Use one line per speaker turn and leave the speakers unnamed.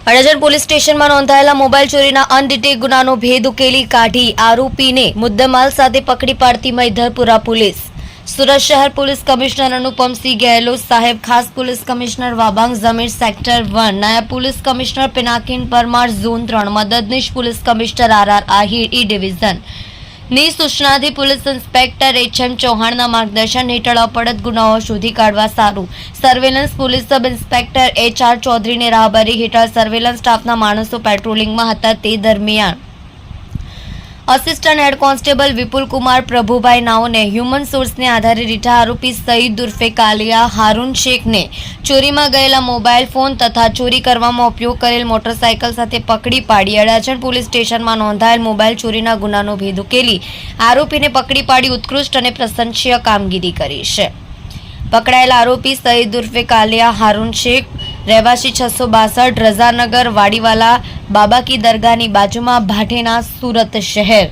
Adajan police સ્ટેશનમાં નોંધાયેલા mobile ચોરીના અનડિટેક ગુનાનો ભેદ ઉકેલી કાઢી આરોપીને મુદ્દામાલ સાથે પકડી પાડતી મૈધરપુરા પોલીસ। સુરત શહેર પોલીસ કમિશનર અનુપમસિંહ ગેહલોત સાહેબ, ખાસ police commissioner Wabang Zamir sector 1, નાયબ police commissioner Pinakin Parmar zone 3, મદદનીશ police commissioner R Ahir E division ની સૂચનાથી પોલીસ ઇન્સ્પેક્ટર એચ.એમ. ચૌહાણના માર્ગદર્શન હેઠળ અપડત ગુનાઓ શોધી કાઢવા સારું surveillance police sub inspector H R. ચૌધરીને રાહબરી હેઠળ સર્વેલન્સ સ્ટાફના માણસો પેટ્રોલિંગમાં હતા। તે દરમિયાન assistant head constable Vipul Kumar Prabhubhai નાઓને હ્યુમન સોર્સને આધારે રીઠા આરોપી સઈદ ઉર્ફે કાલિયા હારૂન શેખને ચોરીમાં ગયેલા મોબાઈલ ફોન તથા ચોરી કરવામાં ઉપયોગ કરેલ મોટરસાયકલ સાથે પકડી પાડી અડાજણ પોલીસ સ્ટેશનમાં નોંધાયેલ મોબાઈલ ચોરીના ગુનાનો ભેદ ઉકેલી આરોપીને પકડી પાડી ઉત્કૃષ્ટ અને પ્રશંસનીય કામગીરી કરી છે। પકડાયેલા આરોપી સઈદ ઉર્ફે કાલિયા હારૂન શેખ રહેવાસી 662 રઝાનગર વાડીવાલા બાબા કી દરગાહની બાજુમાં ભાટેના, સુરત શહેર।